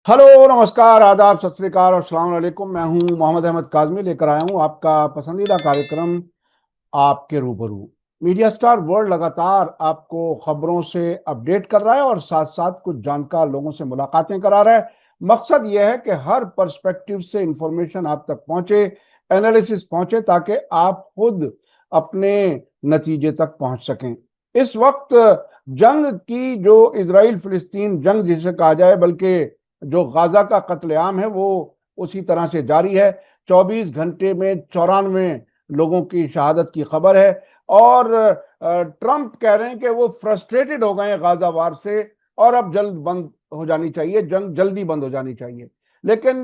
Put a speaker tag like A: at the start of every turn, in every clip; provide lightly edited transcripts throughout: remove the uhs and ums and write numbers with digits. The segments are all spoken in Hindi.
A: हेलो, नमस्कार, आदाब, सत श्री अकाल और अस्सलाम वालेकुम। मैं हूं मोहम्मद अहमद काज़मी, लेकर आया हूं आपका पसंदीदा कार्यक्रम आपके रूबरू। मीडिया स्टार वर्ल्ड लगातार आपको खबरों से अपडेट कर रहा है और साथ साथ कुछ जानकार लोगों से मुलाकातें करा रहा है। मकसद यह है कि हर पर्सपेक्टिव से इंफॉर्मेशन आप तक पहुंचे, एनालिसिस पहुंचे, ताकि आप खुद अपने नतीजे तक पहुंच सकें। इस वक्त जंग की, जो इजराइल फिलिस्तीन जंग जिसे कहा जाए, बल्कि जो गाजा का कत्लेआम है, वो उसी तरह से जारी है। 24 घंटे में 94 लोगों की शहादत की खबर है। और ट्रंप कह रहे हैं कि वो फ्रस्ट्रेटेड हो गए हैं गाजा वार से और अब जल्द बंद हो जानी चाहिए, जंग जल्दी बंद हो जानी चाहिए। लेकिन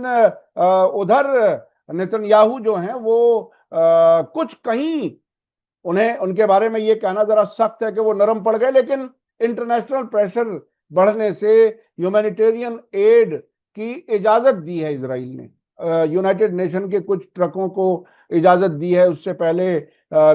A: उधर नेतन्याहू जो हैं वो कुछ कहीं, उन्हें उनके बारे में ये कहना जरा सख्त है कि वो नरम पड़ गए, लेकिन इंटरनेशनल प्रेशर बढ़ने से ह्यूमैनिटेरियन एड की इजाजत दी है इसराइल ने। यूनाइटेड नेशन के कुछ ट्रकों को इजाजत दी है। उससे पहले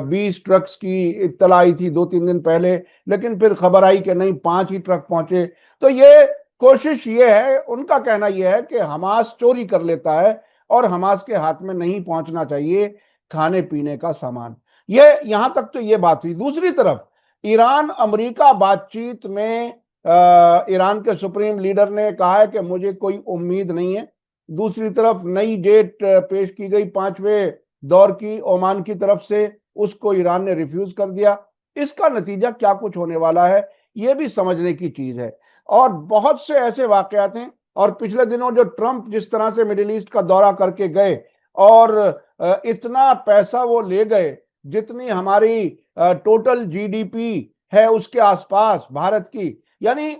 A: 20 ट्रक्स की इत्तला आई थी 2-3 दिन पहले, लेकिन फिर खबर आई कि नहीं, 5 ही ट्रक पहुंचे। तो ये कोशिश ये है, उनका कहना यह है कि हमास चोरी कर लेता है और हमास के हाथ में नहीं पहुंचना चाहिए खाने पीने का सामान। ये यहां तक तो ये बात हुई। दूसरी तरफ ईरान अमेरिका बातचीत में ईरान के सुप्रीम लीडर ने कहा है कि मुझे कोई उम्मीद नहीं है। दूसरी तरफ नई डेट पेश की गई 5वें दौर की ओमान की तरफ से, उसको ईरान ने रिफ्यूज कर दिया। इसका नतीजा क्या कुछ होने वाला है, यह भी समझने की चीज है। और बहुत से ऐसे वाकयात हैं। और पिछले दिनों जो ट्रंप जिस तरह से मिडिल ईस्ट का दौरा करके गए और इतना पैसा वो ले गए जितनी हमारी टोटल जीडीपी है उसके आसपास भारत की, यानी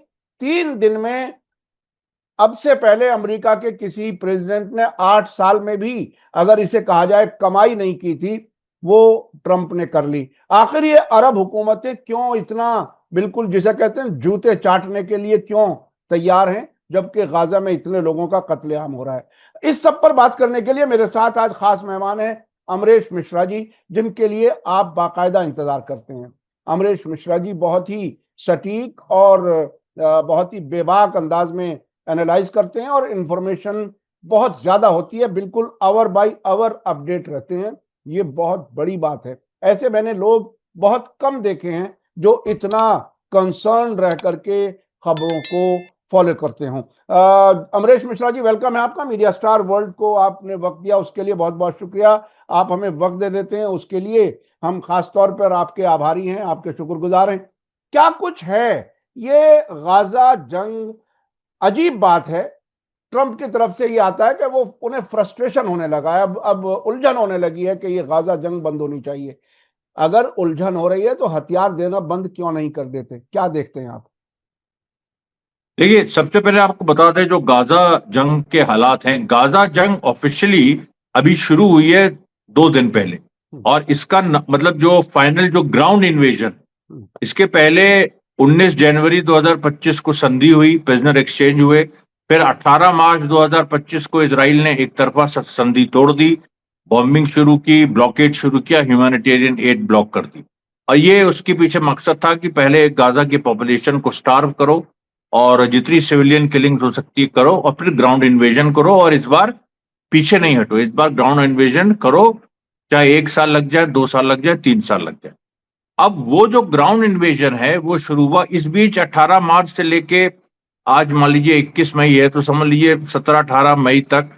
A: 3 दिन में, अब से पहले अमेरिका के किसी प्रेसिडेंट ने 8 साल में भी, अगर इसे कहा जाए, कमाई नहीं की थी, वो ट्रंप ने कर ली। आखिर ये अरब हुकूमतें क्यों इतना, बिल्कुल जिसे कहते हैं जूते चाटने के लिए क्यों तैयार हैं, जबकि गाजा में इतने लोगों का कत्लेआम हो रहा है। इस सब पर बात करने के लिए मेरे साथ आज खास मेहमान हैं अमरेश मिश्रा जी, जिनके लिए आप बाकायदा इंतजार करते हैं। अमरेश मिश्रा जी बहुत ही सटीक और बहुत ही बेबाक अंदाज में एनालाइज करते हैं और इंफॉर्मेशन बहुत ज्यादा होती है, बिल्कुल आवर बाय आवर अपडेट रहते हैं। ये बहुत बड़ी बात है। ऐसे मैंने लोग बहुत कम देखे हैं जो इतना कंसर्न रह करके खबरों को फॉलो करते हों। अमरेश मिश्रा जी, वेलकम है आपका मीडिया स्टार वर्ल्ड को। आपने वक्त दिया, उसके लिए बहुत बहुत शुक्रिया। आप हमें वक्त दे देते हैं, उसके लिए हम खास तौर पर आपके आभारी हैं, आपके शुक्रगुजार हैं। क्या कुछ है ये गाजा जंग? अजीब बात है, ट्रंप की तरफ से ये आता है कि वो, उन्हें फ्रस्ट्रेशन होने लगा है, अब उलझन होने लगी है कि ये गाजा जंग बंद होनी चाहिए। अगर उलझन हो रही है तो हथियार देना बंद क्यों नहीं कर देते? क्या देखते हैं आप?
B: देखिए, सबसे पहले आपको बता दें जो गाजा जंग के हालात हैं। गाजा जंग ऑफिशियली अभी शुरू हुई है 2 दिन पहले।
A: हम्म,
B: और इसका मतलब जो फाइनल जो ग्राउंड इन्वेजन,
A: हम्म,
B: इसके पहले 19 जनवरी 2025 को संधि हुई, प्रिजनर एक्सचेंज हुए। फिर 18 मार्च 2025 को इसराइल ने एक तरफा संधि तोड़ दी, बॉम्बिंग शुरू की, ब्लॉकेड शुरू किया, ह्यूमैनिटेरियन एड ब्लॉक कर दी। और ये उसके पीछे मकसद था कि पहले गाजा की पॉपुलेशन को स्टार्व करो और जितनी सिविलियन किलिंग हो सकती है करो, और फिर ग्राउंड इन्वेजन करो। और इस बार पीछे नहीं हटो, इस बार ग्राउंड इन्वेजन करो, चाहे 1 साल लग जाए, 2 साल लग जाए, 3 साल लग जाए। अब वो जो ग्राउंड इन्वेजन है वो शुरू हुआ इस बीच 18 मार्च से लेके आज मान लीजिए 21 मई है, तो समझ लीजिए 17-18 मई तक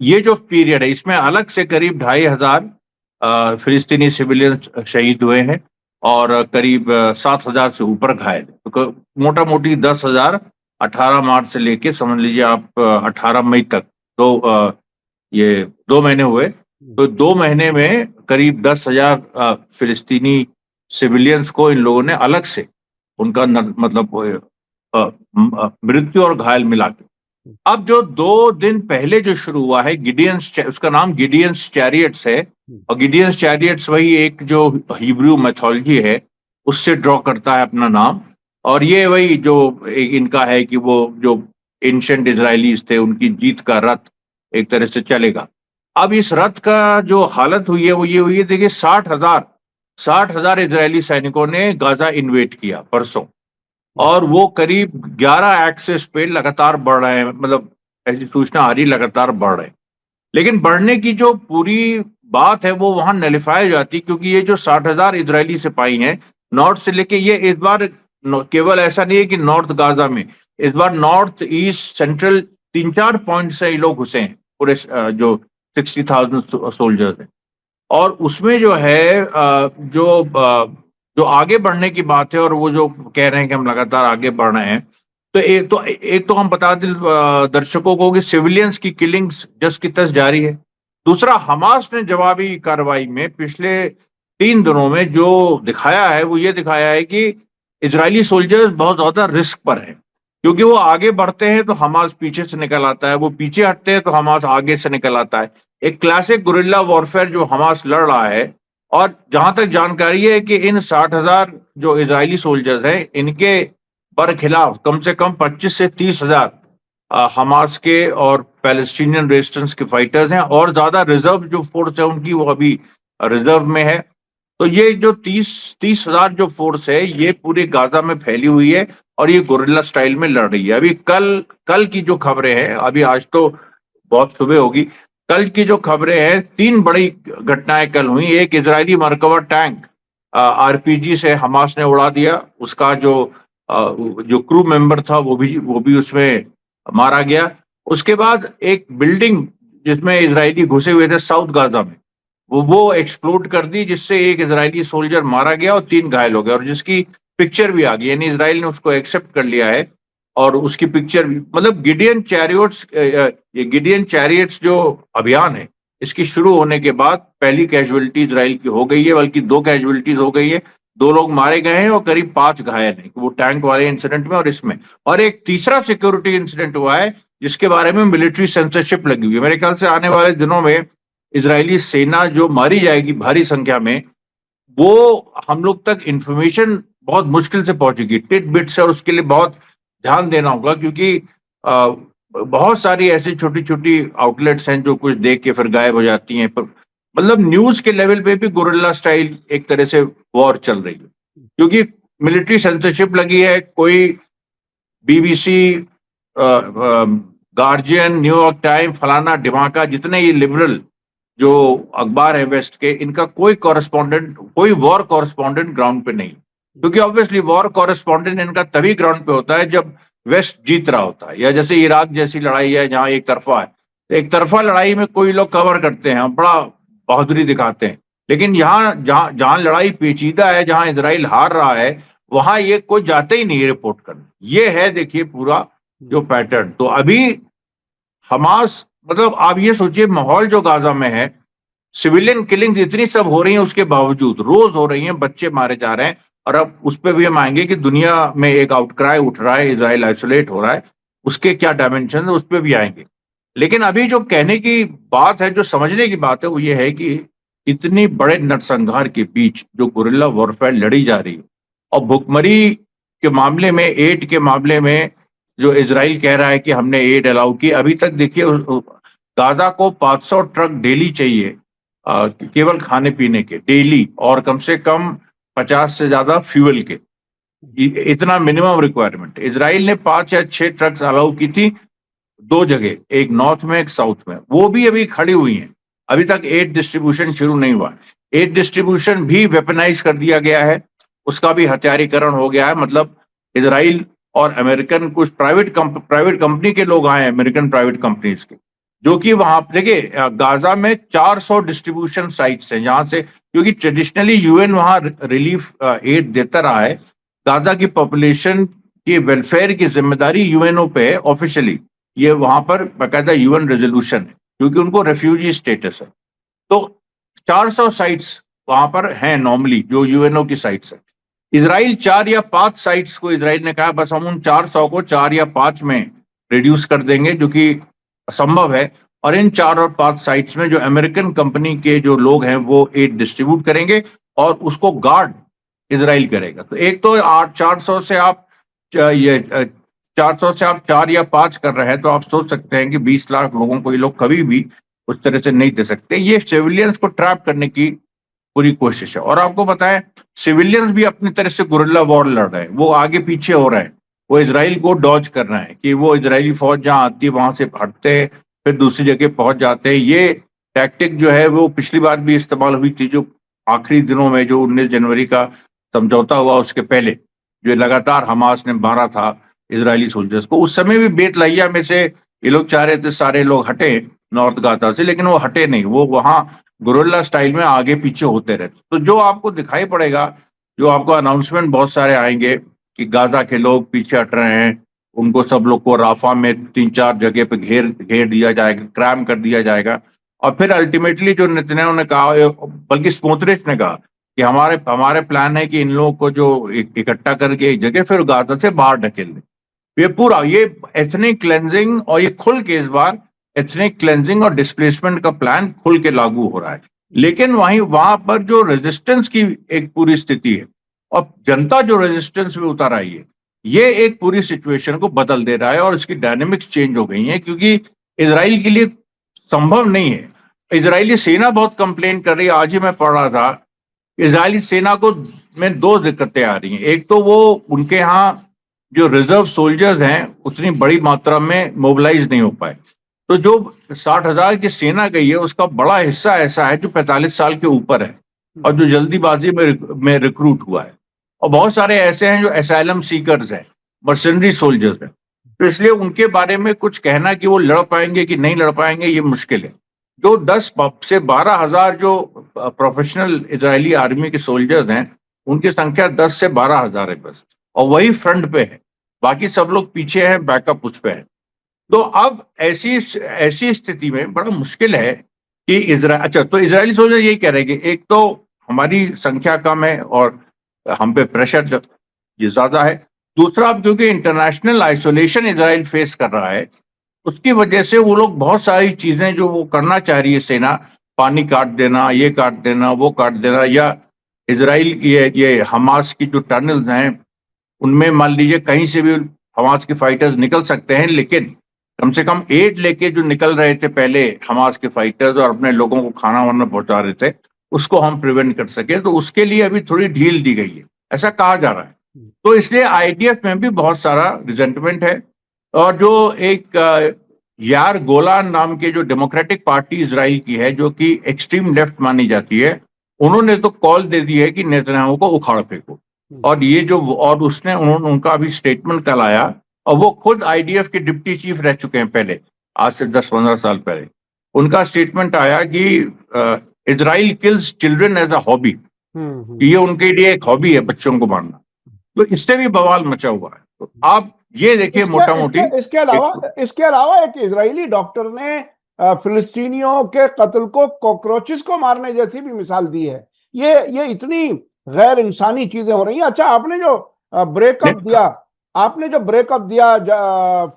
B: ये जो पीरियड है, इसमें अलग से करीब 2,500 फिलिस्तीनी सिविलियन शहीद हुए हैं और करीब 7,000 से ऊपर घायल। तो मोटा मोटी 10,000 18 मार्च से लेके समझ लीजिए आप 18 मई तक, तो ये 2 महीने हुए। तो 2 महीने में करीब 10,000 फिलिस्तीनी सिविलियंस को इन लोगों ने अलग से उनका मतलब मृत्यु और घायल मिला के। अब जो 2 दिन पहले जो शुरू हुआ है गिडियंस, उसका नाम गिडियंस चैरियट्स है। और गिडियंस चैरियट्स वही एक जो हिब्रू मैथोलॉजी है उससे ड्रॉ करता है अपना नाम। और ये वही जो इनका है कि वो जो एंशिएंट इजरायलीज थे उनकी जीत का रथ एक तरह से चलेगा। अब इस रथ का जो हालत हुई है वो ये हुई है, देखिए 60,000 इजरायली सैनिकों ने गाजा इन्वेट किया परसों। और वो करीब 11 एक्सेस पे लगातार बढ़ रहे हैं, मतलब ऐसी सूचना आ रही, लगातार बढ़ रहे हैं। लेकिन बढ़ने की जो पूरी बात है वो वहां नलिफाई हो जाती, क्योंकि ये जो 60,000 इजरायली सिपाही हैं नॉर्थ से लेके, ये इस बार केवल ऐसा नहीं है कि नॉर्थ गाजा में, इस बार नॉर्थ ईस्ट सेंट्रल 3-4 पॉइंट से ये लोग घुसे हैं, पूरे जो 60,000 सोल्जर्स हैं। और उसमें जो है जो आगे बढ़ने की बात है, और वो जो कह रहे हैं कि हम लगातार आगे बढ़ रहे हैं, तो एक तो हम बता दें दर्शकों को कि सिविलियंस की किलिंग्स जस की तस जारी है। दूसरा, हमास ने जवाबी कार्रवाई में पिछले 3 दिनों में जो दिखाया है वो ये दिखाया है कि इजरायली सोल्जर्स बहुत ज्यादा रिस्क पर हैं, क्योंकि वो आगे बढ़ते हैं तो हमास पीछे से निकल आता है, वो पीछे हटते हैं तो हमास आगे से निकल आता है। एक क्लासिक गुरिल्ला वॉरफेयर जो हमास लड़ रहा है। और जहां तक जानकारी है कि इन 60,000 जो इजरायली सोल्जर्स हैं, इनके बरखिलाफ कम से कम 25 से 30,000 हमास के और पैलेस्टीनियन रेजिस्टेंस के फाइटर्स हैं, और ज्यादा रिजर्व जो फोर्स है उनकी वो अभी रिजर्व में है। तो ये जो 30,000 जो फोर्स है ये पूरे गाजा में फैली हुई है, और ये गोरिल्ला स्टाइल में लड़ रही है। अभी कल की जो खबरें हैं, अभी आज तो बहुत सुबह होगी, कल की जो खबरें हैं, 3 बड़ी घटनाएं कल हुई। एक, इजरायली मरकबा टैंक आरपीजी से हमास ने उड़ा दिया, उसका जो क्रू मेंबर था वो भी उसमें मारा गया। उसके बाद एक बिल्डिंग जिसमें इजरायली घुसे हुए थे साउथ गाजा में, वो एक्सप्लोड कर दी, जिससे एक इजरायली सोल्जर मारा गया और 3 घायल हो गए, और जिसकी पिक्चर भी आ गई, यानी इजराइल ने उसको एक्सेप्ट कर लिया है और उसकी पिक्चर भी। मतलब गिडियन चैरियट्स जो अभियान है, इसकी शुरू होने के बाद पहली कैजुअलिटी इजराइल की हो गई है, बल्कि 2 कैजुअलिटीज हो गई है, 2 लोग मारे गए हैं और करीब 5 घायल हैं, वो टैंक वाले इंसिडेंट में और इसमें। और एक तीसरा सिक्योरिटी इंसिडेंट हुआ है जिसके बारे में मिलिट्री सेंसरशिप लगी हुई है। मेरे ख्याल से आने वाले दिनों में इजरायली सेना जो मारी जाएगी भारी संख्या में, वो हम लोग तक इंफॉर्मेशन बहुत मुश्किल से पहुंचेगी, टिट बिट से, और उसके लिए बहुत ध्यान देना होगा, क्योंकि बहुत सारी ऐसी छोटी छोटी आउटलेट्स हैं जो कुछ देख के फिर गायब हो जाती हैं। पर मतलब न्यूज के लेवल पे भी गोरिल्ला स्टाइल एक तरह से वॉर चल रही है, क्योंकि मिलिट्री सेंसरशिप लगी है। कोई बीबीसी, गार्जियन, न्यूयॉर्क टाइम, फलाना ढिमाका, जितने ये लिबरल जो अखबार है वेस्ट के, इनका कोई वॉर कॉरेस्पॉन्डेंट ग्राउंड पे नहीं, क्योंकि ऑब्वियसली वॉर कॉरेस्पॉन्डेंट इनका तभी ग्राउंड पे होता है जब वेस्ट जीत रहा होता है, या जैसे इराक जैसी लड़ाई है जहां एक तरफा है। तो एक तरफा लड़ाई में कोई लोग कवर करते हैं, बड़ा बहादुरी दिखाते हैं, लेकिन यहाँ जहां जहां लड़ाई पेचीदा है, जहां इसराइल हार रहा है, वहां ये कोई जाते ही नहीं रिपोर्ट करने। ये है, देखिए पूरा जो पैटर्न। तो अभी हमास, मतलब आप ये सोचिए माहौल जो गाजा में है, सिविलियन किलिंग्स इतनी सब हो रही हैं, उसके बावजूद रोज हो रही हैं, बच्चे मारे जा रहे हैं। और अब उस पर भी हम आएंगे कि दुनिया में एक आउटक्राई उठ रहा है, इजराइल आइसोलेट हो रहा है, उसके क्या डायमेंशन है उस पर भी आएंगे। लेकिन अभी जो कहने की बात है, जो समझने की बात है, वो ये है कि इतनी बड़े नरसंहार के बीच जो गुरिल्ला वॉरफेयर लड़ी जा रही है, और भुखमरी के मामले में, एड के मामले में जो इजराइल कह रहा है कि हमने एड अलाउ की, अभी तक देखिए गाजा को 500 ट्रक डेली चाहिए, केवल खाने पीने के डेली, और कम से कम 50 से ज्यादा फ्यूल के, इतना मिनिमम रिक्वायरमेंट। इजराइल ने 5 या 6 ट्रक्स अलाउ की थी 2 जगह, एक नॉर्थ में एक साउथ में, वो भी अभी खड़ी हुई हैं। अभी तक एड डिस्ट्रीब्यूशन शुरू नहीं हुआ। एड डिस्ट्रीब्यूशन भी वेपनाइज कर दिया गया है, उसका भी हथियारीकरण हो गया है। मतलब इजराइल और अमेरिकन कुछ प्राइवेट कंपनी के लोग आए हैं, अमेरिकन प्राइवेट कंपनीज के, जो कि वहां देखिए गाजा में 400 डिस्ट्रीब्यूशन साइट्स हैं, जहां से, क्योंकि ट्रेडिशनली यूएन वहां रिलीफ एड देता रहा है। गाजा की पॉपुलेशन की वेलफेयर की जिम्मेदारी यूएनओ पे है ऑफिशियली, ये वहां पर बाकायदा यूएन रेजोल्यूशन है, क्योंकि उनको रेफ्यूजी स्टेटस है। तो 400 साइट्स वहां पर हैं नॉर्मली, जो यूएनओ की साइट्स है। इजराइल 4 या 5 साइट्स को, इजराइल ने कहा बस हम उन 400 को 4 या 5 में रिड्यूस कर देंगे, जो कि असंभव है। और इन 4 और 5 साइट्स में जो अमेरिकन कंपनी के जो लोग हैं वो एड डिस्ट्रीब्यूट करेंगे, और उसको गार्ड इजराइल करेगा। तो एक तो 400 से आप 4 या 5 कर रहे हैं, तो आप सोच सकते हैं कि 20 लाख लोगों को ये लोग कभी भी उस तरह से नहीं दे सकते। ये सिविलियंस को ट्रैप करने की पूरी कोशिश है। और आपको बताएं, सिविलियंस भी अपनी तरह से गुरिल्ला वॉर लड़ रहे हैं, वो आगे पीछे हो रहे हैं, वो इजराइल को डॉज करना है कि वो इजरायली फौज जहां आती है वहां से हटते हैं, फिर दूसरी जगह पहुंच जाते हैं। ये टैक्टिक जो है वो पिछली बार भी इस्तेमाल हुई थी, जो आखिरी दिनों में जो 19 जनवरी का समझौता हुआ उसके पहले जो लगातार हमास ने मारा था इजरायली सोल्जर्स को। उस समय भी बेत लहिया में से ये लोग चाह रहे थे सारे लोग हटे नॉर्थ गाजा से, लेकिन वो हटे नहीं, वो वहां गुरिल्ला स्टाइल में आगे पीछे होते रहे। तो जो आपको दिखाई पड़ेगा, जो आपको अनाउंसमेंट बहुत सारे आएंगे कि गाजा के लोग पीछे हट रहे हैं, उनको सब लोग को राफा में 3-4 जगह पे घेर घेर दिया जाएगा, क्रैम कर दिया जाएगा। और फिर अल्टीमेटली जो नेतन्याहू ने कहा, बल्कि स्मोत्रिच ने कहा कि हमारे हमारे प्लान है कि इन लोगों को जो इकट्ठा करके एक जगह फिर गाजा से बाहर ढकेल दें। ये पूरा ये एथनिक क्लेंजिंग, और ये खुल के इस बार एथनिक क्लेंजिंग और डिस्प्लेसमेंट का प्लान खुल के लागू हो रहा है। लेकिन वहां पर जो रेजिस्टेंस की एक पूरी स्थिति है और जनता जो रेजिस्टेंस में उतर आई है, ये एक पूरी सिचुएशन को बदल दे रहा है और इसकी डायनेमिक्स चेंज हो गई है, क्योंकि इजराइल के लिए संभव नहीं है। इजरायली सेना बहुत कंप्लेन कर रही है। आज ही मैं पढ़ रहा था, इजरायली सेना को में 2 दिक्कतें आ रही हैं। एक तो वो उनके यहाँ जो रिजर्व सोल्जर्स हैं उतनी बड़ी मात्रा में मोबिलाइज नहीं हो पाए। तो जो 60,000 की सेना गई है उसका बड़ा हिस्सा ऐसा है जो 45 साल के ऊपर है और जो जल्दीबाजी में रिक्रूट हुआ है, और बहुत सारे ऐसे हैं जो असाइलम सीकर्स हैं, मर्सनरी सोल्जर्स हैं। तो इसलिए उनके बारे में कुछ कहना कि वो लड़ पाएंगे कि नहीं लड़ पाएंगे ये मुश्किल है। जो 10 से 12,000 जो प्रोफेशनल इजरायली आर्मी के सोल्जर्स हैं उनकी संख्या 10 से 12,000 है बस, और वही फ्रंट पे है, बाकी सब लोग पीछे हैं, बैकअप उस पे है। तो अब ऐसी स्थिति में बड़ा मुश्किल है कि तो इजरायली सोल्जर यही कह रहे हैं कि एक तो हमारी संख्या कम है और हम पे प्रेशर ये ज्यादा है, दूसरा अब क्योंकि इंटरनेशनल आइसोलेशन इजराइल फेस कर रहा है उसकी वजह से वो लोग बहुत सारी चीजें जो वो करना चाह रही है सेना, पानी काट देना, ये काट देना, वो काट देना, या इजराइल ये हमास की जो टनल्स हैं उनमें मान लीजिए कहीं से भी हमास के फाइटर्स निकल सकते हैं, लेकिन कम से कम एड लेके जो निकल रहे थे पहले हमास के फाइटर्स और अपने लोगों को खाना वाना पहुंचा रहे थे, उसको हम प्रिवेंट कर सके। तो उसके लिए अभी थोड़ी ढील दी गई है, ऐसा कहा जा रहा है। तो इसलिए आईडीएफ में भी बहुत सारा रिजेंटमेंट है। और जो एक यार गोलान नाम के जो डेमोक्रेटिक पार्टी इजराइल की है, जो कि एक्सट्रीम लेफ्ट मानी जाती है, उन्होंने तो कॉल दे दी है कि नेतन्याहू को उखाड़ फेंको। और ये जो और उन्होंने उनका अभी स्टेटमेंट कल आया, और वो खुद आईडीएफ के डिप्टी चीफ रह चुके हैं पहले, आज से 10-15 साल पहले। उनका स्टेटमेंट आया कि Israel kills children as a hobby, ये उनके लिए एक हॉबी है बच्चों को मारना। तो इससे भी बवाल मचा हुआ है। तो आप ये देखिए मोटा मोटी
A: इसके अलावा एक इजरायली डॉक्टर ने फिलिस्तीनियों के कत्ल को कॉकरोचेस को मारने जैसी भी मिसाल दी है। ये इतनी गैर इंसानी चीजें हो रही हैं। अच्छा, आपने जो ब्रेकअप दिया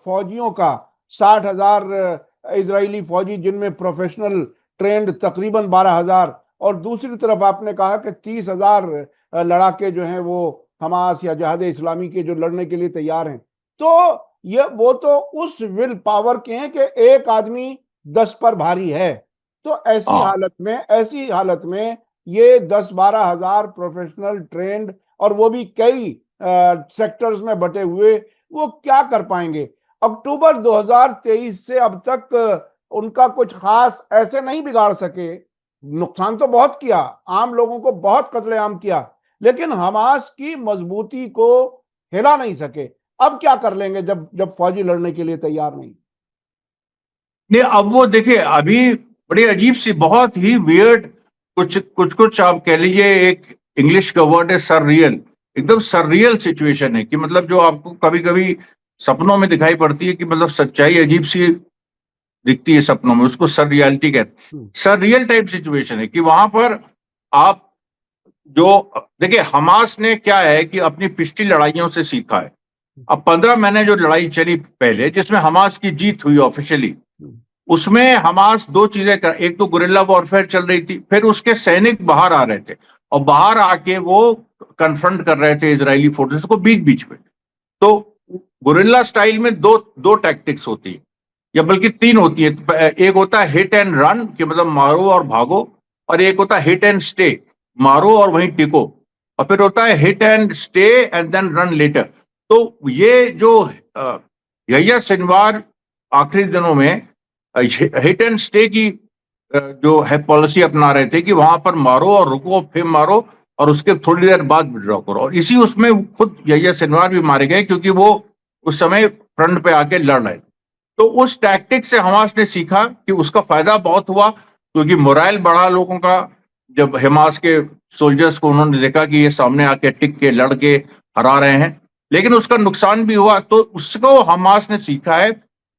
A: फौजियों का, 60,000 इजरायली फौजी जिनमें प्रोफेशनल ट्रेंड तकरीबन 12,000, और दूसरी तरफ आपने कहा कि 30,000 लड़ाके जो हैं वो हमास या जिहाद इस्लामी के जो लड़ने के लिए तैयार हैं। तो वो तो उस विल पावर के हैं कि एक आदमी 10 पर भारी है। तो ऐसी हालत में ये 10-12 हजार प्रोफेशनल ट्रेंड, और वो भी कई सेक्टर्स में बटे हुए, वो क्या कर पाएंगे? अक्टूबर 2023 से अब तक उनका कुछ खास ऐसे नहीं बिगाड़ सके। नुकसान तो बहुत किया, आम लोगों को बहुत कत्लेआम किया, लेकिन हमास की मजबूती को हिला नहीं सके। अब क्या कर लेंगे जब फौजी लड़ने के लिए तैयार नहीं?
B: अब वो देखिए, अभी बड़ी अजीब सी, बहुत ही वियर्ड, कुछ आप कह लीजिए, एक इंग्लिश का वर्ड है सररियल, एकदम सररियल सिचुएशन है कि मतलब जो आपको कभी कभी सपनों में दिखाई पड़ती है कि मतलब सच्चाई अजीब सी दिखती है सपनों में, उसको सररियलिटी कहते हैं। सररियल टाइप सिचुएशन है कि वहां पर आप जो देखिए, हमास ने क्या है कि अपनी पिछली लड़ाइयों से सीखा है। अब 15 महीने जो लड़ाई चली पहले, जिसमें हमास की जीत हुई ऑफिशियली, उसमें हमास 2 चीजें कर, एक तो गुरिल्ला वॉरफेयर चल रही थी, फिर उसके सैनिक बाहर आ रहे थे और बाहर आके वो कन्फ्रंट कर रहे थे इजरायली फोर्सेस को बीच बीच में। तो गुरिल्ला स्टाइल में दो टैक्टिक्स होती है, या बल्कि 3 होती है। एक होता है हिट एंड रन, कि मतलब मारो और भागो, और एक होता है हिट एंड स्टे, मारो और वहीं टिको, और फिर होता है hit and stay and then run later. तो ये जो यहिया सिनवार आखिरी दिनों में हिट एंड स्टे की जो है पॉलिसी अपना रहे थे कि वहां पर मारो और रुको, फिर मारो और उसके थोड़ी देर बाद विड्रॉ करो। और इसी उसमें खुद यहिया सिनवार भी मारे गए क्योंकि वो उस समय फ्रंट पे आके लड़ रहे थे। तो उस टैक्टिक से हमास ने सीखा कि उसका फायदा बहुत हुआ क्योंकि मोराइल बढ़ा लोगों का। जब हमास के सोल्जर्स को उन्होंने देखा कि ये सामने आके टिक के लड़ के हरा रहे हैं, लेकिन उसका नुकसान भी हुआ। तो उसको हमास ने सीखा है।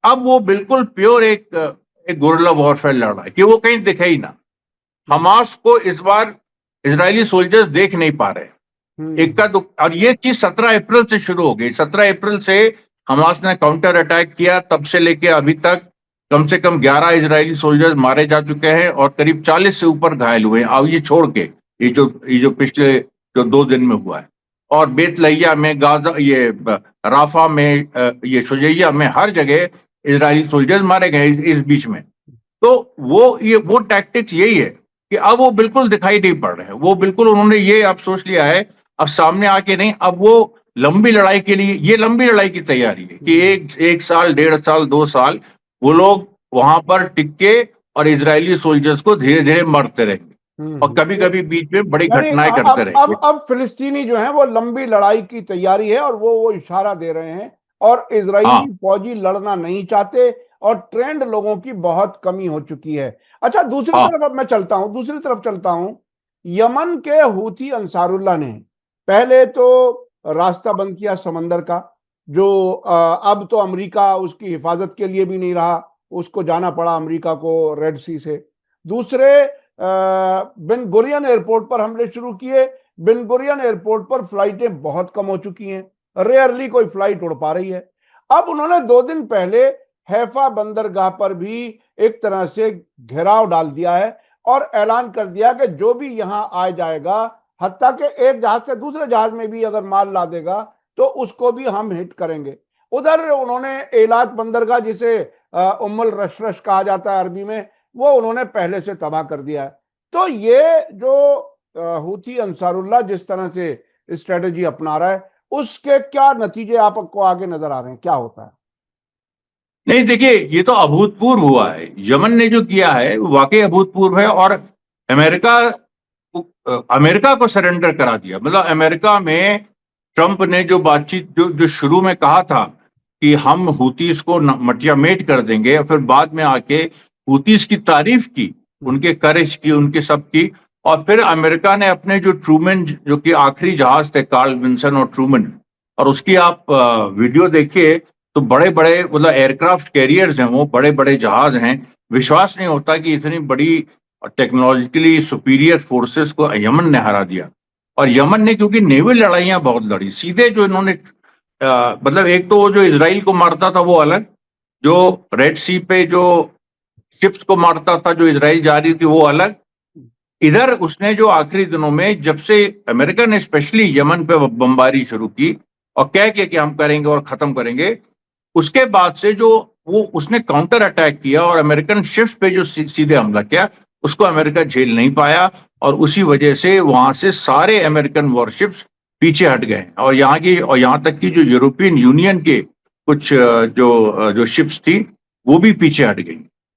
B: अब वो बिल्कुल प्योर एक गुरिल्ला वॉरफेयर लड़ रहा है कि वो कहीं दिखे ही ना। हमास को इस बार इजरायली सोल्जर्स देख नहीं पा रहे। इक्का दुक्का, और ये चीज 17 अप्रैल से शुरू हो गई। 17 अप्रैल से हमास ने काउंटर अटैक किया, तब से लेके अभी तक कम से कम 11 इजरायली सोल्जर्स मारे जा चुके हैं और करीब 40 से ऊपर घायल हुए हैं। अब ये छोड़ के ये जो पिछले जो 2 दिन में हुआ है, और बेतलैया में, गाजा, ये राफा में, ये शुजैया में, हर जगह इजरायली सोल्जर्स मारे गए इस बीच में। तो वो टैक्टिक्स यही है कि अब वो बिल्कुल दिखाई नहीं पड़ रहे हैं। वो बिल्कुल उन्होंने ये अब सोच लिया है, अब सामने आके नहीं, अब वो लंबी लड़ाई के लिए, ये लंबी लड़ाई की तैयारी है कि एक साल, 1.5 साल, 2 साल वो लोग वहां पर टिक के और इजरायली सोल्जर्स को धीरे धीरे मरते रहेंगे और कभी कभी बीच में बड़ी
A: यानी
B: घटनाएं करते रहेंगे।
A: अब फिलिस्तीनी जो है वो लंबी लड़ाई की तैयारी है और वो इशारा दे रहे हैं, और
B: हाँ,
A: इजरायली फौजी लड़ना नहीं चाहते और ट्रेंड लोगों की बहुत कमी हो चुकी है। अच्छा, दूसरी
B: हाँ,
A: तरफ अब मैं चलता हूं, दूसरी तरफ चलता हूं। यमन के हूथी अंसारुल्लाह ने पहले तो रास्ता बंद किया समंदर का, जो अब तो अमेरिका उसकी हिफाजत के लिए भी नहीं रहा, उसको जाना पड़ा अमेरिका को रेड सी से। दूसरे बेन गुरियन एयरपोर्ट पर हमले शुरू किए। बेन गुरियन एयरपोर्ट पर फ्लाइटें बहुत कम हो चुकी हैं, रेयरली कोई फ्लाइट उड़ पा रही है। अब उन्होंने 2 दिन पहले हैफा बंदरगाह पर भी एक तरह से घेराव डाल दिया है और ऐलान कर दिया कि जो भी यहां आ जाएगा, हत्ता के एक जहाज से दूसरे जहाज में भी अगर माल ला देगा तो उसको भी हम हिट करेंगे। उधर उन्होंने एलात बंदरगाह, जिसे उम्मुल रशरश कहा जाता है अरबी में, वो उन्होंने पहले से तबाह कर दिया है। तो ये जो हूथी अंसारुल्लाह जिस तरह से स्ट्रेटेजी अपना रहा है, उसके क्या नतीजे आपको आगे नजर आ रहे हैं, क्या होता है?
B: नहीं देखिए, ये तो अभूतपूर्व हुआ है। यमन ने जो किया है वो वाकई अभूतपूर्व है। और अमेरिका अमेरिका को सरेंडर करा दिया। मतलब अमेरिका में ट्रंप ने जो बातचीत जो शुरू में कहा था कि हम हूतीस को मटिया मेट कर देंगे, और फिर बाद में आके हूतीस की तारीफ की, उनके करेज की, उनके सब की। और फिर अमेरिका ने अपने जो ट्रूमन, जो कि आखिरी जहाज थे, कार्ल विंसन और ट्रूमन, और उसकी आप वीडियो देखिए तो बड़े बड़े, मतलब एयरक्राफ्ट कैरियर्स हैं, वो बड़े बड़े जहाज हैं। विश्वास नहीं होता कि इतनी बड़ी टेक्नोलॉजिकली सुपीरियर फोर्सेस को यमन ने हरा दिया। और यमन ने, क्योंकि नेवल लड़ाइयां बहुत लड़ी, सीधे जो इन्होंने मतलब एक तो वो जो इसराइल को मारता था वो अलग, जो रेड सी पे जो शिप्स को मारता था जो इसराइल जा रही थी वो अलग। इधर उसने जो आखिरी दिनों में, जब से अमेरिका ने स्पेशली यमन पे बमबारी शुरू की और कह के कि हम करेंगे और खत्म करेंगे, उसके बाद से जो वो उसने काउंटर अटैक किया और अमेरिकन शिप्स पे जो सीधे हमला किया, उसको अमेरिका झेल नहीं पाया। और उसी वजह से वहां से सारे अमेरिकन वॉरशिप्स पीछे हट गए। और यहाँ तक कि जो यूरोपियन यूनियन के कुछ जो शिप्स थी वो भी पीछे हट गई।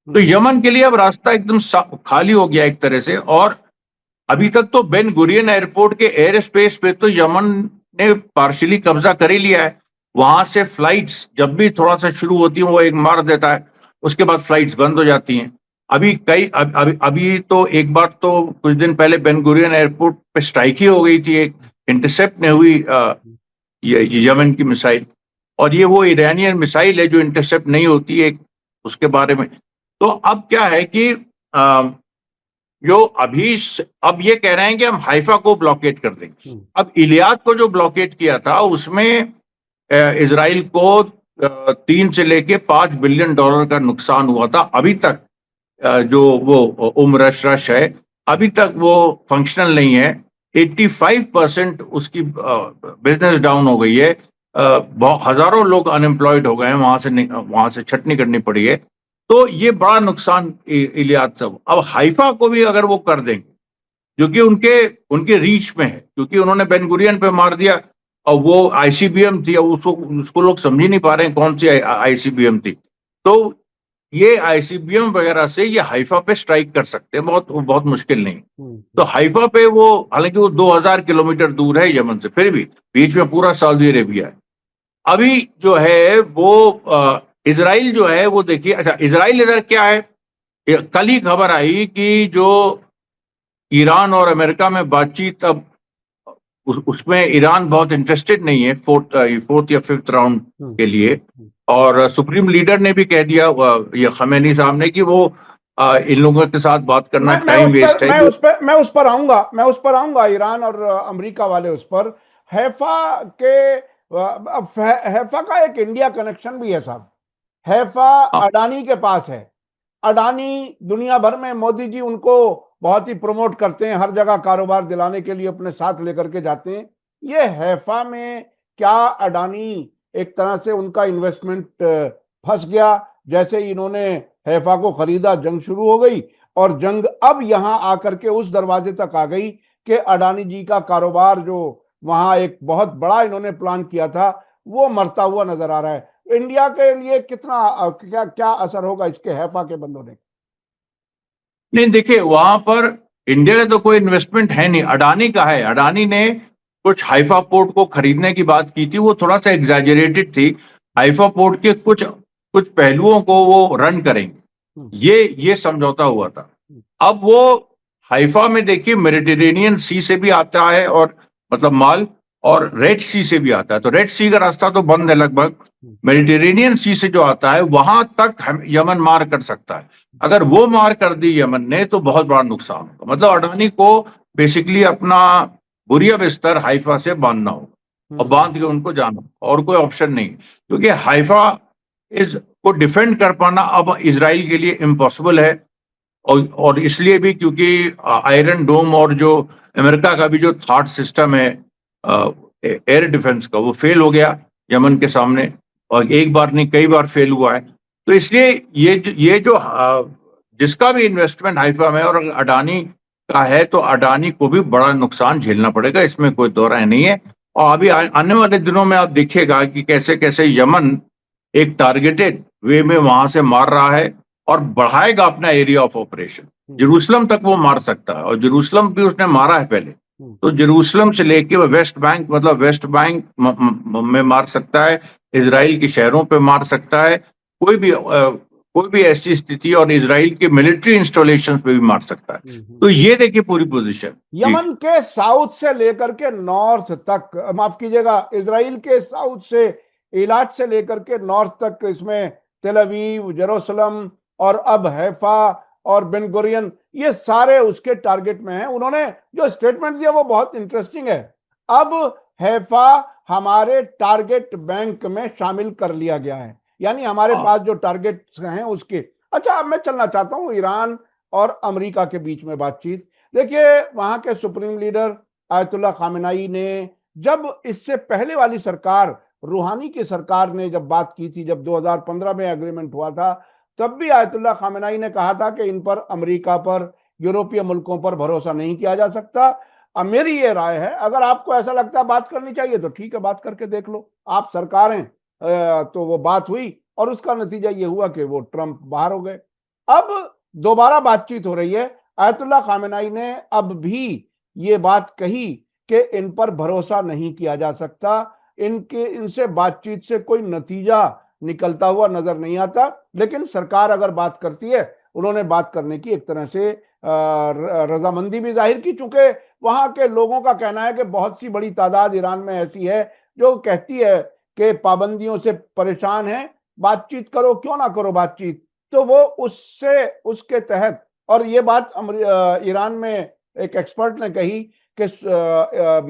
B: तो यमन के लिए अब रास्ता एकदम खाली हो गया एक तरह से। और अभी तक तो बेन गुरियन एयरपोर्ट के एयर स्पेस पे तो यमन ने पार्शियली कब्जा कर ही लिया है। वहां से फ्लाइट्स जब भी थोड़ा सा शुरू होती है वो एक मार देता है, उसके बाद फ्लाइट्स बंद हो जाती हैं। अभी तो एक बार तो कुछ दिन पहले बेन गुरियन एयरपोर्ट पे स्ट्राइक ही हो गई थी, एक इंटरसेप्ट ने हुई ये यमन की मिसाइल। और ये वो ईरानियन मिसाइल है जो इंटरसेप्ट नहीं होती है, उसके बारे में। तो अब क्या है कि जो अब ये कह रहे हैं कि हम हाइफा को ब्लॉकेट कर देंगे। अब इलियाद को जो ब्लॉकेट किया था उसमें इजराइल को 3 से लेके $5 बिलियन का नुकसान हुआ था। अभी तक जो वो रश है, अभी तक वो फंक्शनल नहीं है। 85% उसकी बिजनेस डाउन हो गई है। हजारों लोग अनएम्प्लॉयड हो गए हैं, वहां से छटनी करनी पड़ी है। तो ये बड़ा नुकसान इलियाद सब। अब हाइफा को भी अगर वो कर देंगे, जो कि उनके रीच में है, क्योंकि उन्होंने बेन गुरियन पे मार दिया, और वो आईसीबीएम थी, उसको उसको लोग समझ ही नहीं पा रहे हैं कौन सी आईसीबीएम थी। तो ये आईसीबीएम वगैरह से ये हाइफा पे स्ट्राइक कर सकते हैं, बहुत बहुत मुश्किल नहीं। तो हाइफा पे वो, हालांकि वो 2000 किलोमीटर दूर है यमन से, फिर भी बीच में पूरा सऊदी अरेबिया है। अभी जो है वो इजराइल जो है वो देखिए, अच्छा इजराइल इधर क्या है, कल ही खबर आई कि जो ईरान और अमेरिका में बातचीत, अब उसमें ईरान बहुत इंटरेस्टेड नहीं है फोर्थ या फिफ्थ राउंड के लिए। और सुप्रीम लीडर ने भी कह दिया, ये खमेनी साहब ने, कि वो इन लोगों के साथ बात करना टाइम वेस्ट है।
A: मैं उस पर आऊंगा, ईरान और अमेरिका वाले उस पर। हैफा के हैफा का एक इंडिया कनेक्शन भी है साहब। हैफा अडानी के पास है। अडानी दुनिया भर में, मोदी जी उनको बहुत ही प्रमोट करते हैं, हर जगह कारोबार दिलाने के लिए अपने साथ लेकर के जाते हैं। ये हैफा में क्या अडानी एक तरह से उनका इन्वेस्टमेंट फंस गया? जैसे ही इन्होंने हैफा को खरीदा, जंग शुरू हो गई, और जंग अब यहां आकर के उस दरवाजे तक आ गई कि अडानी जी का कारोबार जो वहां एक बहुत बड़ा इन्होंने प्लान किया था, वो मरता हुआ नजर आ रहा है। इंडिया के लिए कितना क्या क्या असर होगा इसके हैफा के बंद होने?
B: नहीं देखिए, वहां पर इंडिया का तो कोई इन्वेस्टमेंट है नहीं, अडानी का है। अडानी ने कुछ हाइफा पोर्ट को खरीदने की बात की थी, वो थोड़ा सा एग्जैजरेटेड थी। हाइफा पोर्ट के कुछ कुछ पहलुओं को वो रन करेंगे, ये समझौता हुआ था। अब वो हाइफा में देखिए मेडिटेरेनियन सी से भी आता है, और मतलब माल, और रेड सी से भी आता है। तो रेड सी का रास्ता तो बंद है लगभग, मेडिटेरेनियन सी से जो आता है वहां तक यमन मार कर सकता है। अगर वो मार कर दी यमन ने तो बहुत बड़ा नुकसान होगा। मतलब अडानी को बेसिकली अपना बुरिया बिस्तर हाइफा से बांधना होगा, और बांध के उनको जाना, और कोई ऑप्शन नहीं, क्योंकि हाइफा को डिफेंड कर पाना अब इसराइल के लिए इम्पॉसिबल है। और इसलिए भी क्योंकि आयरन डोम और जो अमेरिका का भी जो थाट सिस्टम है एयर डिफेंस का, वो फेल हो गया यमन के सामने, और एक बार नहीं कई बार फेल हुआ है। तो इसलिए ये जो जिसका भी इन्वेस्टमेंट हाइफा में और अडानी का है, तो अडानी को भी बड़ा नुकसान झेलना पड़ेगा, इसमें कोई दो राय नहीं है। और अभी आने वाले दिनों में आप देखिएगा कि कैसे कैसे यमन एक टारगेटेड वे में वहां से मार रहा है, और बढ़ाएगा अपना एरिया ऑफ ऑपरेशन। जेरूसलम तक वो मार सकता है, और जेरूसलम भी उसने मारा है पहले। तो जेरूसलम से लेके वेस्ट बैंक, मतलब वेस्ट बैंक में मार सकता है, इजराइल के शहरों पे मार सकता है, कोई भी ऐसी स्थिति, और इजराइल के मिलिट्री इंस्टॉलेशंस पे भी मार सकता है। तो ये देखिए पूरी पोजीशन
A: यमन के साउथ से लेकर के नॉर्थ तक, माफ कीजिएगा, इजराइल के साउथ से, इलाट से लेकर के नॉर्थ तक, इसमें तेल अवीव, जेरूसलम, और अब हैफा और बेन गुरियन, ये सारे उसके टारगेट में हैं। उन्होंने जो स्टेटमेंट दिया वो बहुत इंटरेस्टिंग है। अब हैफा हमारे टारगेट बैंक में शामिल कर लिया गया है, यानी हमारे पास जो टारगेट हैं उसके। अच्छा, अब मैं चलना चाहता हूं ईरान और अमेरिका के बीच में बातचीत। देखिए, वहां के सुप्रीम लीडर आयतुल्लाह खामेनेई ने, जब इससे पहले वाली सरकार, रूहानी की सरकार ने जब बात की थी, जब 2015 में एग्रीमेंट हुआ था, तब भी आयतुल्लाह खामेनेई ने कहा था कि इन पर, अमेरिका पर, यूरोपीय मुल्कों पर भरोसा नहीं किया जा सकता। अब मेरी ये राय है, अगर आपको ऐसा लगता है बात करनी चाहिए तो ठीक है, बात करके देख लो, आप सरकार हैं। तो वो बात हुई, और उसका नतीजा ये हुआ कि वो ट्रंप बाहर हो गए। अब दोबारा बातचीत हो रही है। आयतुल्लाह खामेनेई ने अब भी ये बात कही कि इन पर भरोसा नहीं किया जा सकता, इनसे बातचीत से कोई नतीजा निकलता हुआ नजर नहीं आता। लेकिन सरकार अगर बात करती है, उन्होंने बात करने की एक तरह से रजामंदी भी जाहिर की, चूंकि वहां के लोगों का कहना है कि बहुत सी बड़ी तादाद ईरान में ऐसी है जो कहती है कि पाबंदियों से परेशान है, बातचीत करो, क्यों ना करो बातचीत। तो वो उसके तहत, और ये बात ईरान में एक एक्सपर्ट ने कही कि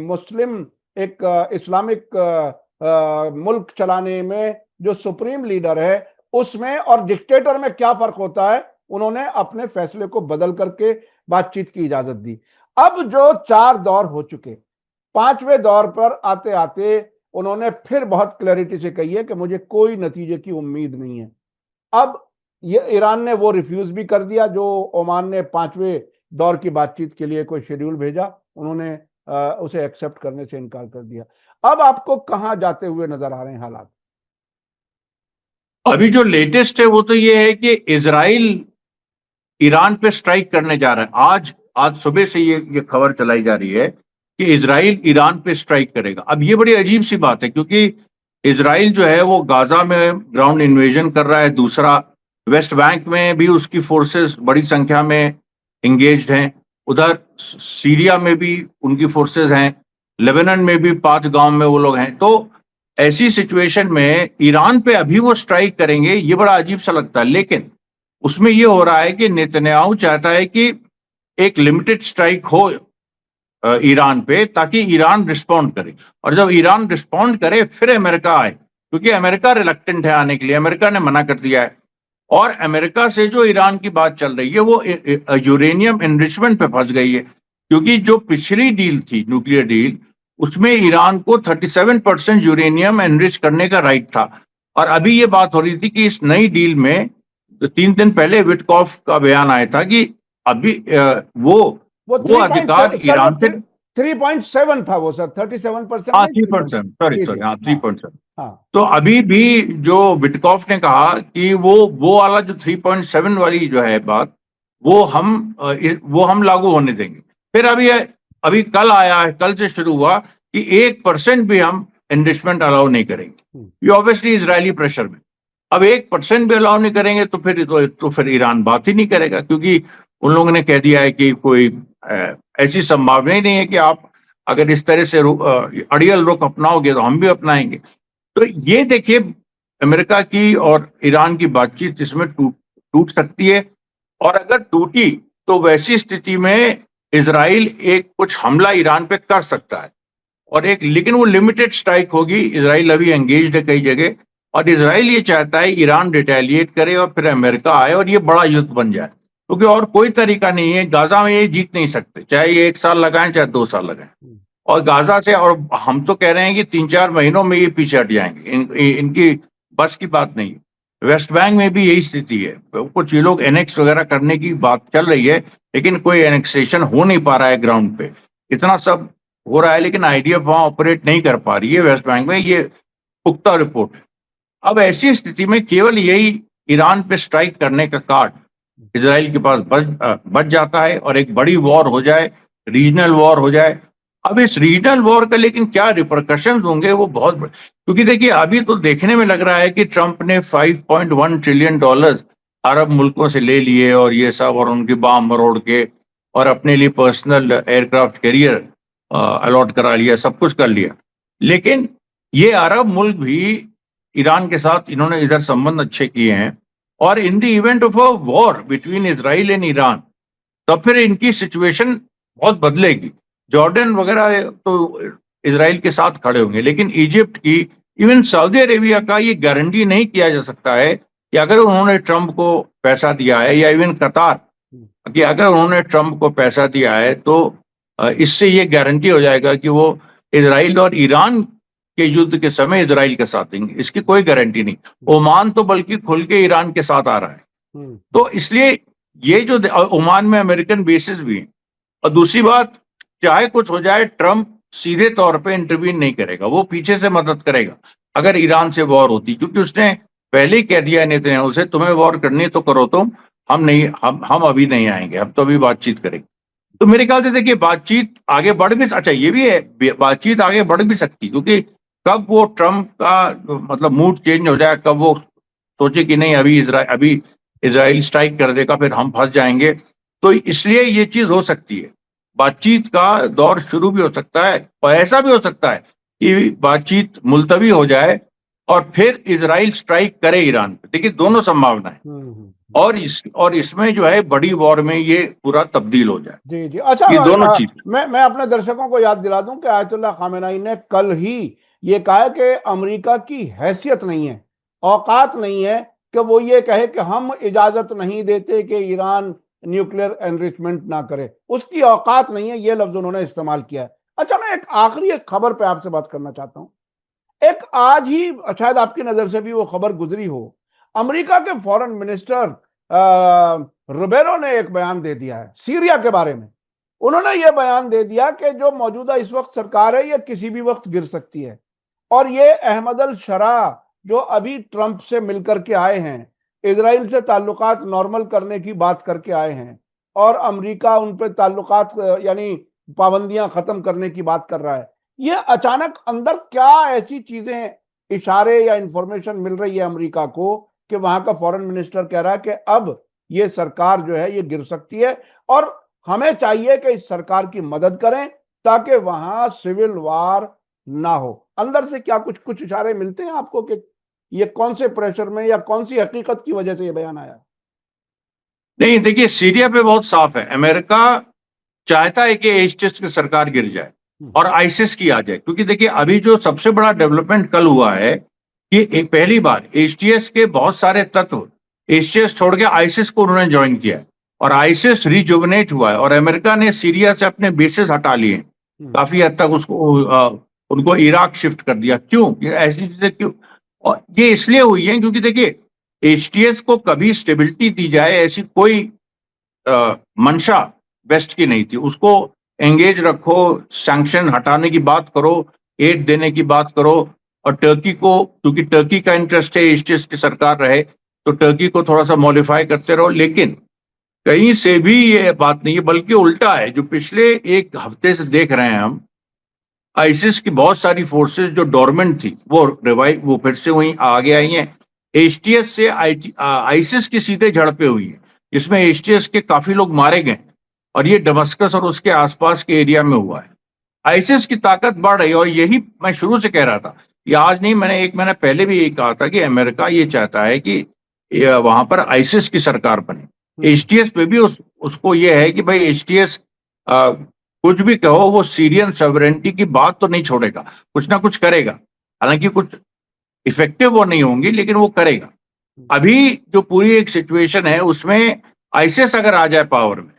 A: मुस्लिम, एक इस्लामिक मुल्क चलाने में जो सुप्रीम लीडर है, उसमें और डिक्टेटर में क्या फर्क होता है। उन्होंने अपने फैसले को बदल करके बातचीत की इजाजत दी। अब जो 4 दौर हो चुके, 5वें दौर पर आते आते उन्होंने फिर बहुत क्लैरिटी से कही है कि मुझे कोई नतीजे की उम्मीद नहीं है। अब ये ईरान ने वो रिफ्यूज भी कर दिया, जो ओमान ने 5वें दौर की बातचीत के लिए कोई शेड्यूल भेजा, उन्होंने उसे एक्सेप्ट करने से इनकार कर दिया। अब आपको कहां जाते हुए नजर आ रहे हैं हालात?
B: अभी जो लेटेस्ट है वो तो ये है कि इजराइल ईरान पे स्ट्राइक करने जा रहा है। आज सुबह से ये खबर चलाई जा रही है कि इजराइल ईरान पे स्ट्राइक करेगा। अब ये बड़ी अजीब सी बात है, क्योंकि इजराइल जो है वो गाजा में ग्राउंड इन्वेजन कर रहा है। दूसरा, वेस्ट बैंक में भी उसकी फोर्सेस बड़ी संख्या में इंगेज्ड हैं। उधर सीरिया में भी उनकी फोर्सेस हैं। लेबनान में भी 5 गांव में वो लोग हैं। तो ऐसी सिचुएशन में ईरान पे अभी वो स्ट्राइक करेंगे, ये बड़ा अजीब सा लगता है। लेकिन उसमें ये हो रहा है कि नेतन्याहू चाहता है कि एक लिमिटेड स्ट्राइक हो ईरान पे, ताकि ईरान रिस्पॉन्ड करे। और जब ईरान रिस्पॉन्ड करे फिर अमेरिका आए, क्योंकि अमेरिका रिलक्टेंट है आने के लिए। अमेरिका ने मना कर दिया है। और अमेरिका से जो ईरान की बात चल रही है वो यूरेनियम एनरिचमेंट पे फंस गई है, क्योंकि जो पिछली डील थी, न्यूक्लियर डील, उसमें ईरान को 37% यूरेनियम एनरिच करने का राइट था। और अभी ये बात हो रही थी कि इस नई डील में 3 दिन पहले विटकॉफ का बयान आया था कि अभी
A: वो
B: वो अधिकार
A: 3.7 सर, वो
B: ईरान से।
A: 3.7 था वो सर, 37%
B: हाँ,
A: नहीं,
B: 3%, सॉरी
A: जी
B: सॉरी,
A: जी,
B: हाँ,
A: हाँ
B: 3%।
A: हाँ।
B: तो अभी भी जो विटकॉफ ने कहा कि वो वाला जो 3.7 वाली जो है बात, वो हम लागू होने देंगे। फिर अभी कल आया है, कल से शुरू हुआ कि 1% भी हम एनरिचमेंट अलाउ नहीं करेंगे। ये ऑब्वियसली इजरायली प्रेशर में। अब 1% भी अलाउ नहीं करेंगे तो फिर ईरान बात ही नहीं करेगा, क्योंकि उन लोगों ने कह दिया है कि कोई ऐसी संभावना ही नहीं है कि आप अगर इस तरह से अड़ियल रुख अपनाओगे तो हम भी अपनाएंगे। तो ये देखिए, अमेरिका की और ईरान की बातचीत इसमें टूट सकती है। और अगर टूटी तो वैसी स्थिति में इजराइल एक कुछ हमला ईरान पे कर सकता है। और लेकिन वो लिमिटेड स्ट्राइक होगी। इजराइल अभी एंगेज्ड है कई जगह, और इजराइल ये चाहता है ईरान रिटेलिएट करे और फिर अमेरिका आए और ये बड़ा युद्ध बन जाए, क्योंकि और कोई तरीका नहीं है। गाजा में ये जीत नहीं सकते, चाहे ये 1 साल लगाएं चाहे 2 साल लगाएं। और गाजा से, और हम तो कह रहे हैं कि 3-4 महीनों में ये पीछे हट जाएंगे। इनकी बस की बात नहीं है। वेस्ट बैंक में भी यही स्थिति है। कुछ ये लोग एनेक्स वगैरह करने की बात चल रही है, लेकिन कोई एनेक्सेशन हो नहीं पा रहा है ग्राउंड पे। इतना सब हो रहा है, लेकिन आईडीएफ वहां ऑपरेट नहीं कर पा रही है वेस्ट बैंक में। ये पुख्ता रिपोर्ट है। अब ऐसी स्थिति में केवल यही ईरान पे स्ट्राइक करने का कार्ड इजराइल के पास बच जाता है, और एक बड़ी वॉर हो जाए, रीजनल वॉर हो जाए। अब इस रीजनल वॉर का लेकिन क्या रिपरकशंस होंगे वो क्योंकि देखिए, अभी तो देखने में लग रहा है कि ट्रंप ने $5.1 ट्रिलियन अरब मुल्कों से ले लिए, और ये सब, और उनकी बाम मरोड़ के, और अपने लिए पर्सनल एयरक्राफ्ट कैरियर अलॉट करा लिया, सब कुछ कर लिया। लेकिन ये अरब मुल्क भी ईरान के साथ, इन्होंने इधर संबंध अच्छे किए हैं। और in the event of a war between Israel and Iran, तब फिर इनकी सिचुएशन बहुत बदलेगी। जॉर्डन वगैरह तो इजराइल के साथ खड़े होंगे, लेकिन इजिप्ट की, इवन सऊदी अरेबिया का ये गारंटी नहीं किया जा सकता है कि अगर उन्होंने ट्रंप को पैसा दिया है, या इवन कतार, कि अगर उन्होंने ट्रंप को पैसा दिया है तो इससे ये गारंटी हो जाएगा कि वो इजराइल और ईरान के युद्ध के समय इजराइल के साथ देंगे। इसकी कोई गारंटी नहीं। ओमान तो बल्कि खुल के ईरान के साथ आ रहा है। तो इसलिए ये जो ओमान में अमेरिकन बेसिस भी हैं। और दूसरी बात, चाहे कुछ हो जाए, ट्रंप सीधे तौर पे इंटरवीन नहीं करेगा, वो पीछे से मदद करेगा अगर ईरान से वॉर होती, क्योंकि उसने पहले ही कह दिया नेतन्याहू से, तुम्हें वॉर करनी तो करो तुम, हम नहीं, हम अभी नहीं आएंगे, हम तो अभी बातचीत करेंगे। तो मेरे ख्याल से देखिए, बातचीत आगे बढ़ भी, अच्छा ये भी है, बातचीत आगे बढ़ भी सकती, क्योंकि कब वो ट्रंप का मतलब मूड चेंज हो जाए, कब वो सोचे कि नहीं अभी इजराइल स्ट्राइक कर देगा, फिर हम फंस जाएंगे। तो इसलिए ये चीज हो सकती है, बातचीत का दौर शुरू भी हो सकता है, और ऐसा भी हो सकता है कि बातचीत मुलतवी हो जाए और फिर इजराइल स्ट्राइक करे ईरान पे। देखिए, दोनों संभावना है। और इसमें जो है बड़ी वॉर में ये पूरा तब्दील हो जाए।
A: जी जी। अच्छा,
B: ये दोनों चीज।
A: मैं अपने दर्शकों को याद दिला दूं कि आयतुल्लाह खामेनी ने कल ही ये कहा है कि अमेरिका की हैसियत नहीं है, औकात नहीं है कि वो ये कहे कि हम इजाजत नहीं देते कि ईरान न्यूक्लियर एनरिचमेंट ना करे। उसकी औकात नहीं है, ये लफ्ज उन्होंने इस्तेमाल किया है। अच्छा, मैं एक खबर पे आपसे बात करना चाहता हूं। एक आज ही शायद आपकी नजर से भी वो खबर गुजरी हो, अमेरिका के फॉरेन मिनिस्टर रुबेरो ने एक बयान दे दिया है सीरिया के बारे में। उन्होंने ये बयान दे दिया कि जो मौजूदा इस वक्त सरकार है ये किसी भी वक्त गिर सकती है। और ये अहमद अल शरा जो अभी ट्रंप से मिलकर के आए हैं, इजराइल से ताल्लुकात नॉर्मल करने की बात करके आए हैं और अमेरिका उन पे ताल्लुकात यानी पाबंदियां खत्म करने की बात कर रहा है, ये अचानक अंदर क्या ऐसी चीजें, इशारे या इंफॉर्मेशन मिल रही है अमेरिका को कि वहां का फॉरेन मिनिस्टर कह रहा है कि अब ये सरकार जो है ये गिर सकती है और हमें चाहिए कि इस सरकार की मदद करें ताकि वहां सिविल वार ना हो। अंदर से क्या कुछ कुछ इशारे मिलते हैं आपको कि ये कौन से प्रेशर में या कौन सी हकीकत की वजह से ये बयान आया?
B: नहीं, देखिए सीरिया पे बहुत साफ है, अमेरिका चाहता है कि एचटीएस की सरकार गिर जाए और आईसिस की आ जाए, क्योंकि देखिए अभी जो सबसे बड़ा डेवलपमेंट कल हुआ है कि एक पहली बार एचटीएस के बहुत सारे तत्व एचटीएस छोड़ के आईसिस को उन्होंने ज्वाइन किया और आईसिस रिजुवनेट हुआ है और अमेरिका ने सीरिया से अपने बेसिस हटा लिए, काफी हद तक उसको उनको इराक शिफ्ट कर दिया। क्यों ये ऐसी चीजें क्यों? और ये इसलिए हुई है क्योंकि देखिए एचटीएस को कभी स्टेबिलिटी दी जाए ऐसी कोई मंशा वेस्ट की नहीं थी। उसको एंगेज रखो, सैंक्शन हटाने की बात करो, एड देने की बात करो, और टर्की को, क्योंकि टर्की का इंटरेस्ट है एचटीएस की सरकार रहे, तो टर्की को थोड़ा सा मॉडिफाई करते रहो। लेकिन कहीं से भी ये बात नहीं है, बल्कि उल्टा है। जो पिछले एक हफ्ते से देख रहे हैं हम, आईसिस की बहुत सारी फोर्सेस जो डोरमेंट थी वो फिर से वहीं आगे आई हैं। एचटीएस से आईसिस की सीधे झड़पें हुई है, जिसमें एचटीएस के काफी लोग मारे गए और ये दमस्कस और उसके आसपास के एरिया में हुआ है। आईसिस की ताकत बढ़ रही है और यही मैं शुरू से कह रहा था, ये आज नहीं, मैंने एक महीना पहले भी यही कहा था कि अमेरिका ये चाहता है कि वहां पर आईसिस की सरकार बने। एचटीएस पे भी उसको ये है कि भाई एचटीएस कुछ भी कहो, वो सीरियन सॉवरेनिटी की बात तो नहीं छोड़ेगा, कुछ ना कुछ करेगा। हालांकि कुछ इफेक्टिव वो नहीं होंगी, लेकिन वो करेगा। अभी जो पूरी एक सिचुएशन है उसमें आईसिस अगर आ जाए पावर में,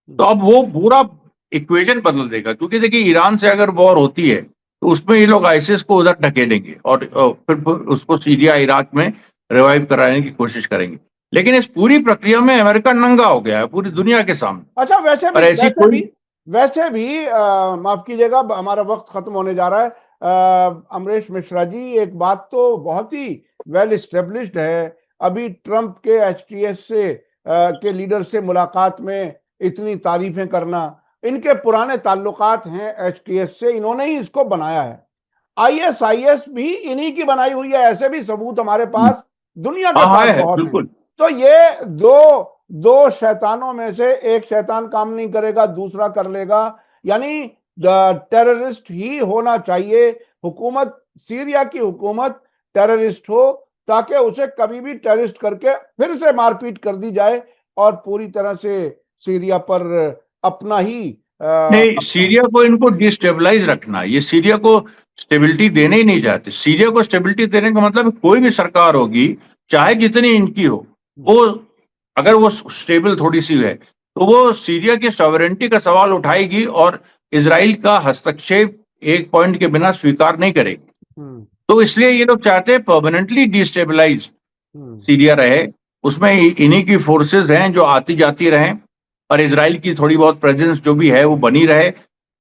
B: तो अब वो पूरा इक्वेशन बदल देगा। क्योंकि देखिए ईरान से अगर वॉर होती है तो उसमें ये लोग आईसिस को उधर ढकेलेंगे और फिर उसको सीरिया इराक में रिवाइव कराने की कोशिश करेंगे। लेकिन इस पूरी प्रक्रिया में अमेरिका नंगा हो गया है पूरी दुनिया के सामने।
A: अच्छा,
B: और ऐसी कोई
A: वैसे भी माफ कीजिएगा, हमारा वक्त खत्म होने जा रहा है। अमरीश मिश्रा जी, एक बात तो बहुत ही वेल एस्टेब्लिश्ड है, अभी ट्रंप के एचटीएस से के लीडर से मुलाकात में इतनी तारीफें करना, इनके पुराने ताल्लुकात हैं एचटीएस से, इन्होंने ही इसको बनाया है। आईएसआईएस भी इन्हीं की बनाई हुई है, ऐसे भी सबूत हमारे पास दुनिया के पास
B: है,
A: बहुत हैं।
B: बिल्कुल।
A: तो ये दो शैतानों में से एक शैतान काम नहीं करेगा, दूसरा कर लेगा। यानी टेररिस्ट ही होना चाहिए, हुकूमत, सीरिया की हुकूमत टेररिस्ट हो, ताकि उसे कभी भी टेररिस्ट करके फिर से मारपीट कर दी जाए और पूरी तरह से सीरिया पर अपना ही
B: नहीं, सीरिया को इनको डिस्टेबलाइज रखना, ये सीरिया को स्टेबिलिटी देने ही नहीं चाहते। सीरिया को स्टेबिलिटी देने का मतलब कोई भी सरकार होगी, चाहे जितनी इनकी हो, वो अगर वो स्टेबल थोड़ी सी है तो वो सीरिया की सॉवरेनिटी का सवाल उठाएगी और इजराइल का हस्तक्षेप एक पॉइंट के बिना स्वीकार नहीं करेगी। तो इसलिए ये लोग चाहते हैं परमानेंटली डिस्टेबलाइज सीरिया रहे, उसमें इन्हीं की फोर्सेस हैं जो आती जाती रहें और इजराइल की थोड़ी बहुत प्रेजेंस जो भी है वो बनी रहे।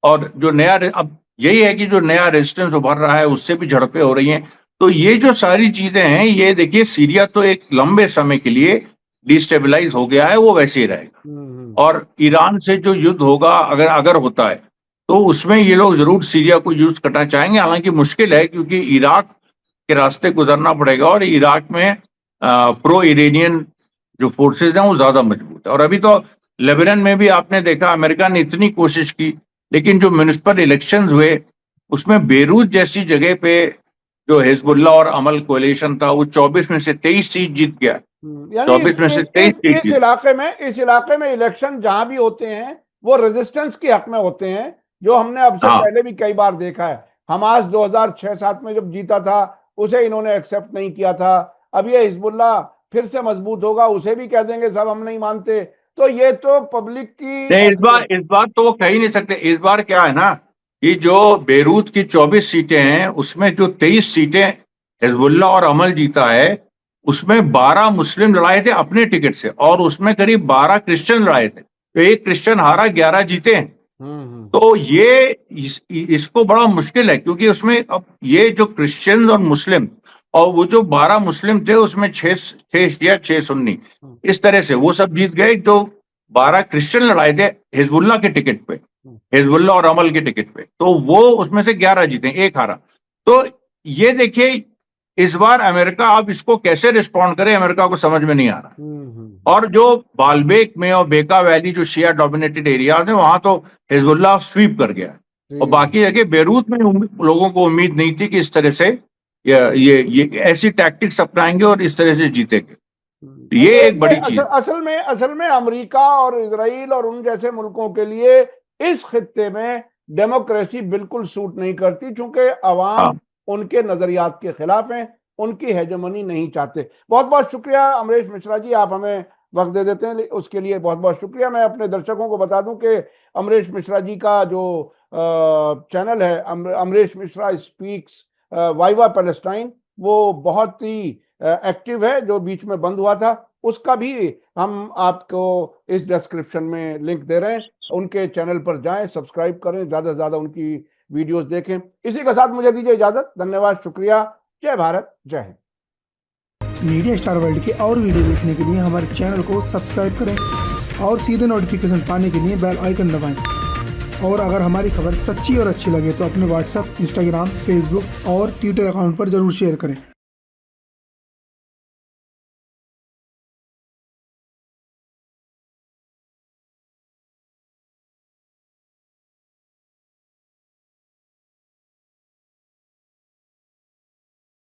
B: और जो नया, अब यही है कि जो नया रेजिस्टेंस उभर रहा है उससे भी झड़पें हो रही हैं। तो ये जो सारी चीजें हैं, ये देखिए सीरिया तो एक लंबे समय के लिए डिस्टेबलाइज हो गया है, वो वैसे ही रहेगा। और ईरान से जो युद्ध होगा, अगर होता है, तो उसमें ये लोग जरूर सीरिया को यूज करना चाहेंगे। हालांकि मुश्किल है क्योंकि इराक के रास्ते गुजरना पड़ेगा और इराक में प्रो इरानियन जो फोर्सेज हैं वो ज्यादा मजबूत है। और अभी तो लेबनान में भी आपने देखा, अमेरिका ने इतनी कोशिश की, लेकिन जो म्युनिसिपल इलेक्शंस हुए उसमें बेरूत जैसी जगह पे जो हिजबुल्लाह और अमल कोalition था, वो 24 में से 23 सीट जीत गया। 24 में से 23 सीट
A: इस इलाके में इलेक्शन जहां भी होते हैं वो रेजिस्टेंस के हक में होते हैं, जो हमने अब से पहले भी कई बार देखा है। हमास 2006-7 में जब जीता था उसे इन्होंने एक्सेप्ट नहीं किया था। अब ये हिजबुल्लाह फिर से मजबूत होगा, उसे भी कह देंगे सब हम नहीं मानते। तो ये तो पब्लिक की
B: नहीं, इस बार तो वो कह ही नहीं सकते। इस बार क्या है ना कि जो बेरूत की 24 सीटें हैं उसमें जो 23 सीटें हिजबुल्लाह और अमल जीता है, उसमें 12 मुस्लिम लड़ाए थे अपने टिकट से और उसमें करीब 12 क्रिश्चियन लड़ाए थे। तो एक क्रिश्चियन हारा, 11 जीते हैं। तो इसको बड़ा मुश्किल है, क्योंकि उसमें अब ये जो क्रिश्चियन और मुस्लिम, और वो जो 12 मुस्लिम थे उसमें 6 शिया 6 सुन्नी, इस तरह से वो सब जीत गए। जो 12 क्रिश्चियन लड़ाए थे हिजबुल्लाह के टिकट पे, हिजबुल्लाह और अमल के टिकट पे, तो वो उसमें से 11 जीते, एक हारा। तो ये देखिए इस बार अमेरिका अब इसको कैसे रिस्पॉन्ड करे, अमेरिका को समझ में नहीं आ रहा। और जो बालबेक में और बेका वैली जो शिया डोमिनेटेड एरियाज है, वहां तो हिजबुल्लाह स्वीप कर गया, और बाकी जगह बेरूत में लोगों को उम्मीद नहीं थी कि इस तरह से ये ऐसी टैक्टिक्स अपनाएंगे और इस तरह से जीतेंगे। ये एक बड़ी चीज।
A: असल में अमेरिका और इजराइल और उन जैसे मुल्कों के लिए इस खित्ते में डेमोक्रेसी बिल्कुल सूट नहीं करती, क्योंकि अवाम उनके नजरियात के खिलाफ हैं, उनकी हेजेमनी नहीं चाहते। बहुत बहुत शुक्रिया अमरीश मिश्रा जी, आप हमें वक्त दे देते हैं, उसके लिए बहुत बहुत शुक्रिया। मैं अपने दर्शकों को बता दूं कि अमरीश मिश्रा जी का जो चैनल है Amrish Mishra speaks viva Palestine, वो बहुत ही एक्टिव है, जो बीच में बंद हुआ था, उसका भी हम आपको इस डिस्क्रिप्शन में लिंक दे रहे हैं। उनके चैनल पर जाएं, सब्सक्राइब करें, ज्यादा से ज्यादा उनकी वीडियोस देखें। इसी के साथ मुझे दीजिए इजाजत। धन्यवाद, शुक्रिया, जय भारत, जय हिंद।
C: मीडिया स्टार वर्ल्ड के और वीडियो देखने के लिए हमारे चैनल को सब्सक्राइब करें और सीधे नोटिफिकेशन पाने के लिए बेल आइकन दबाएं। और अगर हमारी खबर सच्ची और अच्छी लगे तो अपने व्हाट्सएप, इंस्टाग्राम, फेसबुक और ट्विटर अकाउंट पर जरूर शेयर करें।